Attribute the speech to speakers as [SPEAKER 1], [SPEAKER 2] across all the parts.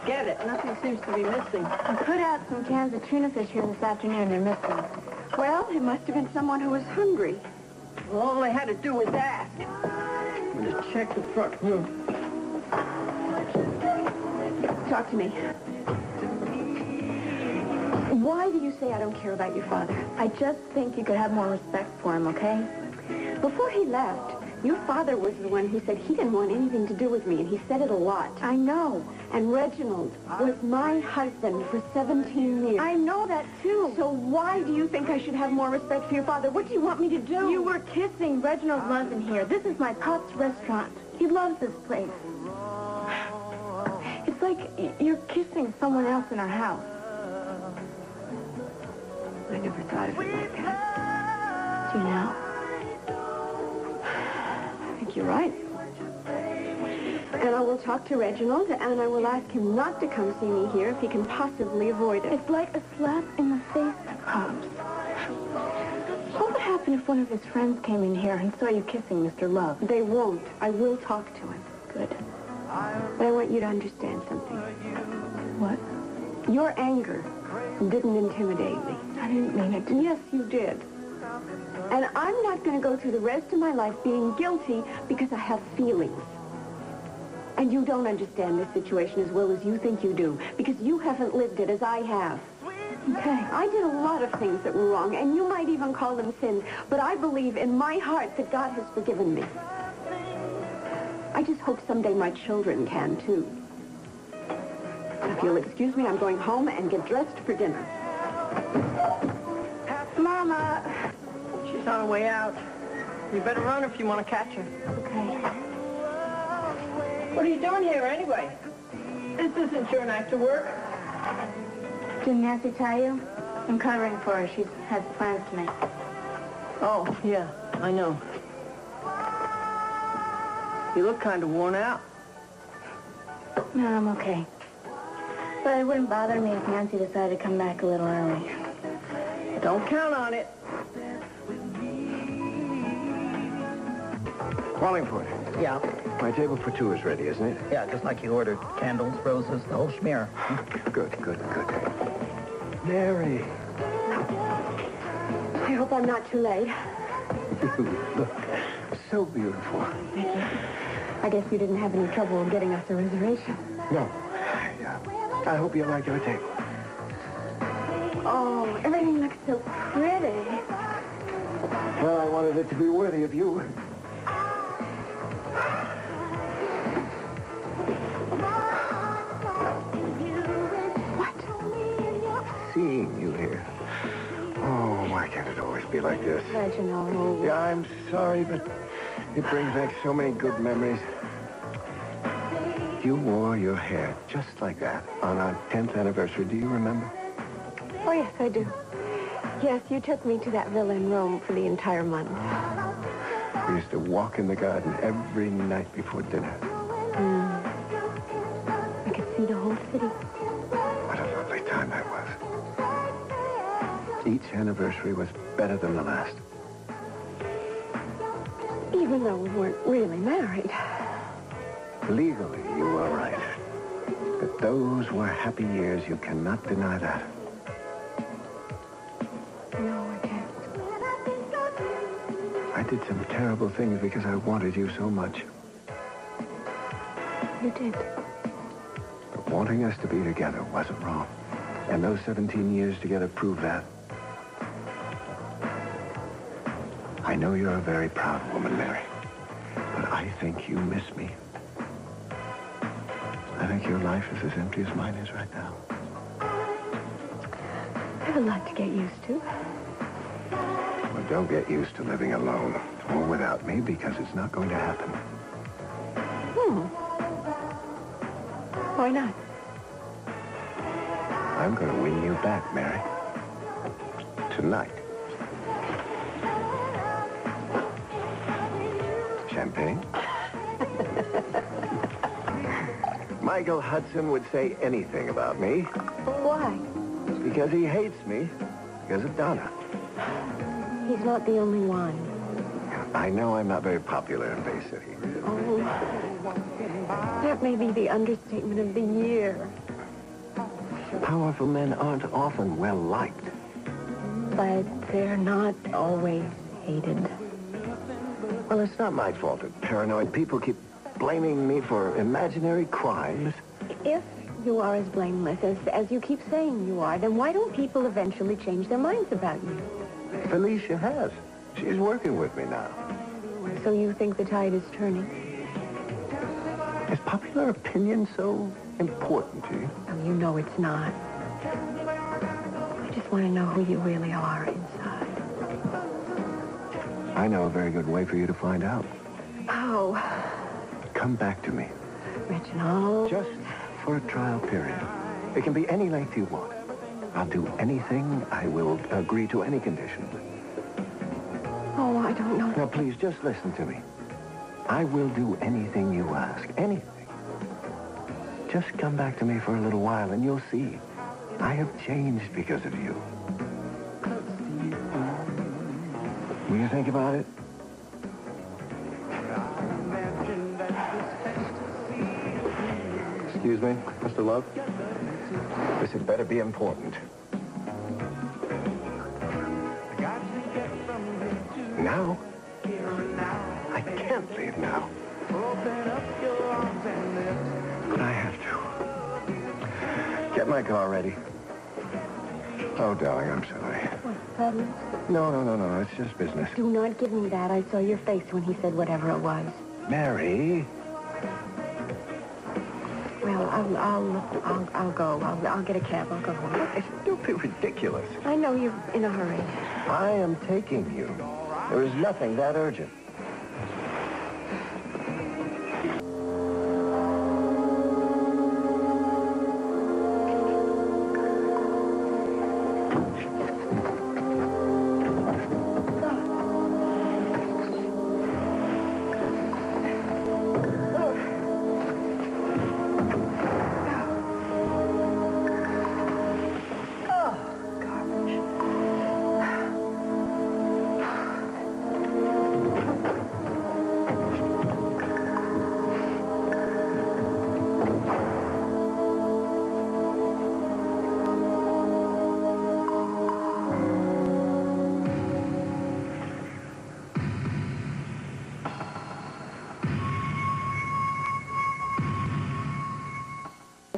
[SPEAKER 1] get it. Nothing seems to be missing.
[SPEAKER 2] I put out some cans of tuna fish here this afternoon. They're missing.
[SPEAKER 3] Well, it must have been someone who was hungry.
[SPEAKER 1] Well, all I had to do was ask. I'm just check the front room.
[SPEAKER 3] Talk to me. Why do you say I don't care about your father?
[SPEAKER 2] I just think you could have more respect for him, okay?
[SPEAKER 3] Before he left, your father was the one who said he didn't want anything to do with me, and he said it a lot.
[SPEAKER 2] I know.
[SPEAKER 3] And Reginald was my husband for 17 years.
[SPEAKER 2] I know that, too.
[SPEAKER 3] So why do you think I should have more respect for your father? What do you want me to do?
[SPEAKER 2] You were kissing Reginald London here. This is my Pop's restaurant. He loves this place. It's like you're kissing someone else in our house.
[SPEAKER 3] I never thought of it like that.
[SPEAKER 2] Do you now?
[SPEAKER 3] I think you're right. And I will talk to Reginald, and I will ask him not to come see me here if he can possibly avoid it.
[SPEAKER 2] It's like a slap in the face, Pops. What would happen if one of his friends came in here and saw you kissing Mr. Love?
[SPEAKER 3] They won't. I will talk to him.
[SPEAKER 2] Good.
[SPEAKER 3] But I want you to understand something.
[SPEAKER 2] What?
[SPEAKER 3] Your anger didn't intimidate me.
[SPEAKER 2] I didn't mean it.
[SPEAKER 3] Yes, you did. And I'm not going to go through the rest of my life being guilty because I have feelings. And you don't understand this situation as well as you think you do, because you haven't lived it as I have.
[SPEAKER 2] Okay.
[SPEAKER 3] I did a lot of things that were wrong, and you might even call them sins, but I believe in my heart that God has forgiven me. I just hope someday my children can, too. If you'll excuse me, I'm going home and get dressed for dinner.
[SPEAKER 2] Mama!
[SPEAKER 1] She's on her way out. You better run if you want to catch her.
[SPEAKER 2] Okay.
[SPEAKER 1] What are you doing here, anyway? This isn't your night to work.
[SPEAKER 2] Didn't Nancy tell you? I'm covering for her. She has plans to make.
[SPEAKER 1] Oh, yeah, I know. You look kind of worn out.
[SPEAKER 2] No, I'm okay. But it wouldn't bother me if Nancy decided to come back a little early.
[SPEAKER 1] Don't count on it.
[SPEAKER 4] Wallingford.
[SPEAKER 5] Yeah.
[SPEAKER 4] My table for two is ready, isn't it?
[SPEAKER 5] Yeah, just like you ordered. Candles, roses, the whole schmear.
[SPEAKER 4] Good, good, good. Mary.
[SPEAKER 3] I hope I'm not too late.
[SPEAKER 4] You look so beautiful.
[SPEAKER 3] Thank you. I guess you didn't have any trouble getting us a reservation.
[SPEAKER 4] No. I hope you like your table.
[SPEAKER 3] Oh, everything looks so pretty.
[SPEAKER 4] Well, I wanted it to be worthy of you. Seeing you here. Oh, why can't it always be like this?
[SPEAKER 3] Reginald.
[SPEAKER 4] Yeah, I'm sorry, but it brings back so many good memories. You wore your hair just like that on our 10th anniversary. Do you remember?
[SPEAKER 3] Oh, yes, I do. Yes, you took me to that villa in Rome for the entire month.
[SPEAKER 4] We used to walk in the garden every night before dinner.
[SPEAKER 3] I could see the whole city.
[SPEAKER 4] What a lovely time that was. Each anniversary was better than the last.
[SPEAKER 3] Even though we weren't really married.
[SPEAKER 4] Legally, you were right. But those were happy years. You cannot deny that.
[SPEAKER 3] No, I can't.
[SPEAKER 4] I did some terrible things because I wanted you so much.
[SPEAKER 3] You did.
[SPEAKER 4] But wanting us to be together wasn't wrong. And those 17 years together prove that. I know you're a very proud woman, Mary. But I think you miss me. I think your life is as empty as mine is right now.
[SPEAKER 3] I have a lot to get used to.
[SPEAKER 4] Well, don't get used to living alone or without me, because it's not going to happen.
[SPEAKER 3] Why not?
[SPEAKER 4] I'm going to win you back, Mary. Tonight. Champagne? Michael Hudson would say anything about me.
[SPEAKER 3] Why?
[SPEAKER 4] Because he hates me. Because of Donna.
[SPEAKER 3] He's not the only one.
[SPEAKER 4] I know I'm not very popular in Bay City.
[SPEAKER 3] Oh, that may be the understatement of the year.
[SPEAKER 4] Powerful men aren't often well-liked.
[SPEAKER 3] But they're not always hated.
[SPEAKER 4] Well, it's not my fault that paranoid people keep blaming me for imaginary crimes.
[SPEAKER 3] If you are as blameless as you keep saying you are, then why don't people eventually change their minds about you?
[SPEAKER 4] Felicia has. She's working with me now.
[SPEAKER 3] So you think the tide is turning?
[SPEAKER 4] Is popular opinion so important to you?
[SPEAKER 3] Oh, you know it's not. I just want to know who you really are inside.
[SPEAKER 4] I know a very good way for you to find out.
[SPEAKER 3] Oh,
[SPEAKER 4] Come back to me.
[SPEAKER 3] Reginald.
[SPEAKER 4] Just for a trial period. It can be any length you want. I'll do anything. I will agree to any conditions.
[SPEAKER 3] Oh, I don't know.
[SPEAKER 4] Now, please, just listen to me. I will do anything you ask. Anything. Just come back to me for a little while, and you'll see. I have changed because of you. Will you think about it? Excuse me, Mr. Love? This had better be important. Now? I can't leave now. But I have to. Get my car ready. Oh, darling, I'm sorry.
[SPEAKER 3] What's that?
[SPEAKER 4] No. It's just business.
[SPEAKER 3] Do not give me that. I saw your face when he said whatever it was.
[SPEAKER 4] Mary.
[SPEAKER 3] Well, I'll go. I'll get a cab. I'll go home.
[SPEAKER 4] Don't be ridiculous.
[SPEAKER 3] I know you're in a hurry.
[SPEAKER 4] I am taking you. There is nothing that urgent.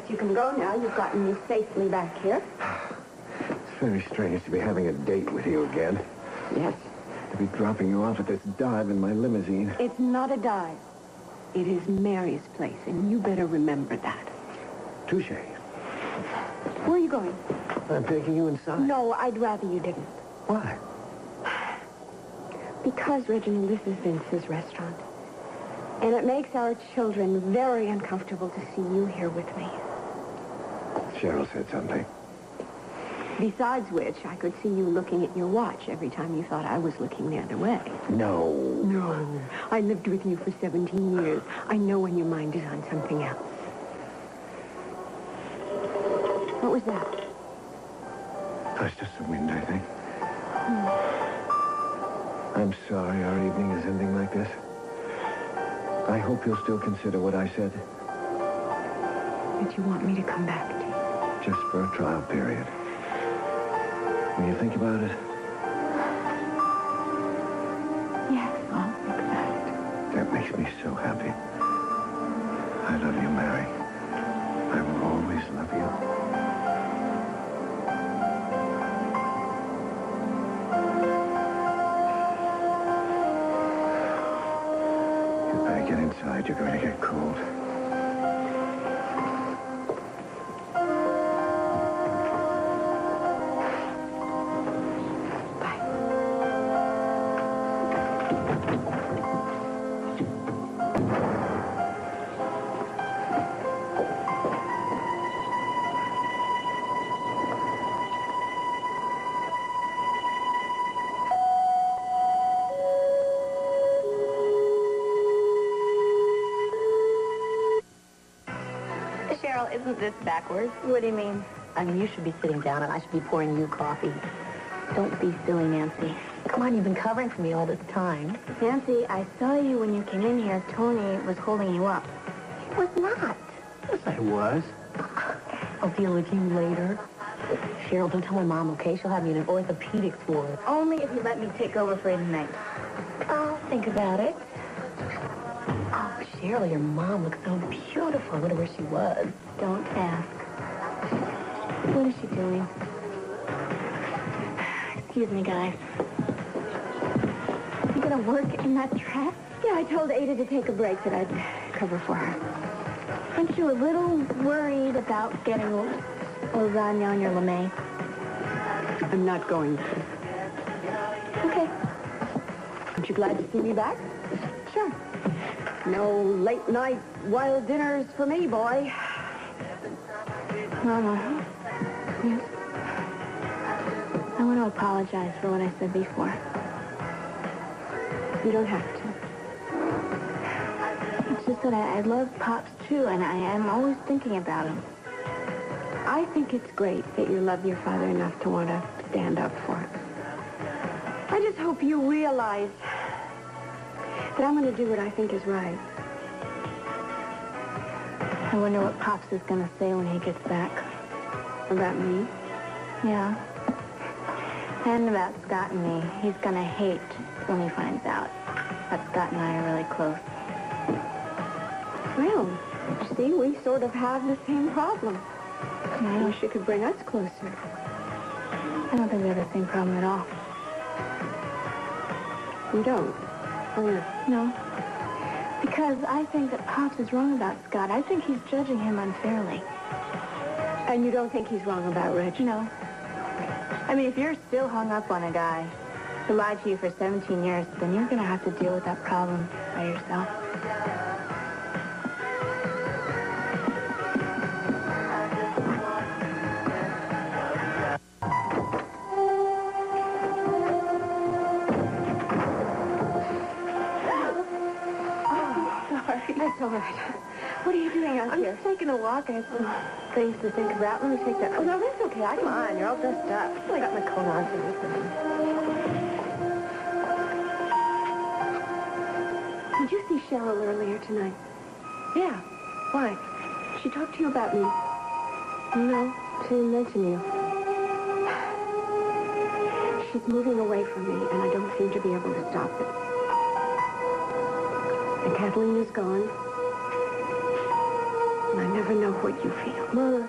[SPEAKER 3] You can go now. You've gotten me safely back here.
[SPEAKER 4] It's very strange to be having a date with you again.
[SPEAKER 3] Yes.
[SPEAKER 4] To be dropping you off at this dive in my limousine.
[SPEAKER 3] It's not a dive. It is Mary's place, and you better remember that.
[SPEAKER 4] Touche.
[SPEAKER 3] Where are you going?
[SPEAKER 4] I'm taking you inside.
[SPEAKER 3] No, I'd rather you didn't.
[SPEAKER 4] Why?
[SPEAKER 3] Because, Reginald, this is Vince's restaurant. And it makes our children very uncomfortable to see you here with me.
[SPEAKER 4] Cheryl said something.
[SPEAKER 3] Besides which, I could see you looking at your watch every time you thought I was looking the other way.
[SPEAKER 4] No.
[SPEAKER 3] No. I lived with you for 17 years. I know when your mind is on something else. What was that?
[SPEAKER 4] That's just the wind, I think. I'm sorry our evening is ending like this. I hope you'll still consider what I said.
[SPEAKER 3] That you want me to come back to you.
[SPEAKER 4] Just for a trial period. Will you think about it?
[SPEAKER 3] Yes, I'll think about it.
[SPEAKER 4] That makes me so happy. I love you, Mary. I will always love you. You better get inside. You're going to get cold.
[SPEAKER 2] Cheryl, isn't this backwards? What do you mean? I mean, you should be sitting down and I should be pouring you coffee. Don't be silly, Nancy. Come on, you've been covering for me all this time. Nancy, I saw you when you came in here. Tony was holding you up. He was not.
[SPEAKER 4] Yes, I was.
[SPEAKER 2] I'll deal with you later. Cheryl, don't tell my mom, okay? She'll have me in an orthopedics ward.
[SPEAKER 6] Only if you let me take over for you tonight.
[SPEAKER 2] I'll think about it. Oh, Cheryl, your mom looks so beautiful. I wonder where she was.
[SPEAKER 6] Don't ask. What is she doing? Excuse me, guys. You gonna work in that dress?
[SPEAKER 3] Yeah, I told Ada to take a break that I'd cover for her.
[SPEAKER 6] Aren't you a little worried about getting lasagna on your lame?
[SPEAKER 3] I'm not going to.
[SPEAKER 6] Okay.
[SPEAKER 3] Aren't you glad to see me back?
[SPEAKER 6] Sure.
[SPEAKER 3] No late night wild dinners for me, boy.
[SPEAKER 6] Mama. Yes? I want to apologize for what I said before.
[SPEAKER 3] You don't have to.
[SPEAKER 6] It's just that I love Pops, too, and I am always thinking about him.
[SPEAKER 3] I think it's great that you love your father enough to want to stand up for him. I just hope you realize that I'm going to do what I think is right.
[SPEAKER 6] I wonder what Pops is going to say when he gets back.
[SPEAKER 3] About me?
[SPEAKER 6] Yeah. And about Scott and me. He's going to hate when he finds out that Scott and I are really close.
[SPEAKER 3] Well, you see, we sort of have the same problem. I
[SPEAKER 6] Yeah.
[SPEAKER 3] wish it could bring us closer.
[SPEAKER 6] I don't think we have the same problem at all.
[SPEAKER 3] You don't? Oh, yeah.
[SPEAKER 6] No. Because I think that Pops is wrong about Scott. I think he's judging him unfairly.
[SPEAKER 3] And you don't think he's wrong about Reg?
[SPEAKER 6] No. I mean, if you're still hung up on a guy who lied to you for 17 years, then you're going to have to deal with that problem by yourself.
[SPEAKER 3] That's all right. What are you doing out
[SPEAKER 6] I'm
[SPEAKER 3] here?
[SPEAKER 6] just taking a walk. I have some things to think about. Let me take that.
[SPEAKER 3] Oh, no, that's okay.
[SPEAKER 2] Come on, you're all dressed up. I got my coat on, too.
[SPEAKER 3] Did you see Cheryl earlier tonight?
[SPEAKER 2] Yeah. Why?
[SPEAKER 3] She talked to you about me.
[SPEAKER 2] No, she didn't mention you.
[SPEAKER 3] She's moving away from me, and I don't seem to be able to stop it. And Kathleen is gone. And I never know what you feel.
[SPEAKER 2] Mama,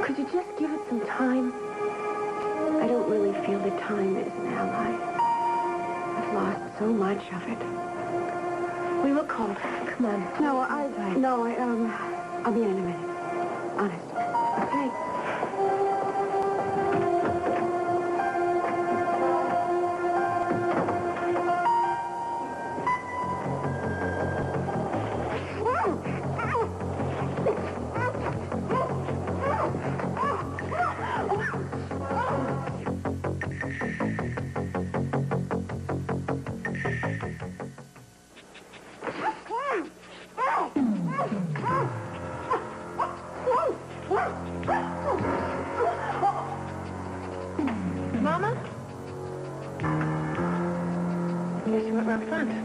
[SPEAKER 2] could you just give it some time?
[SPEAKER 3] I don't really feel the time is now. I've lost so much of it.
[SPEAKER 2] We look cold. Come on.
[SPEAKER 3] I'll be in a minute. Honest.
[SPEAKER 2] Okay. Mama? Guess you went around front.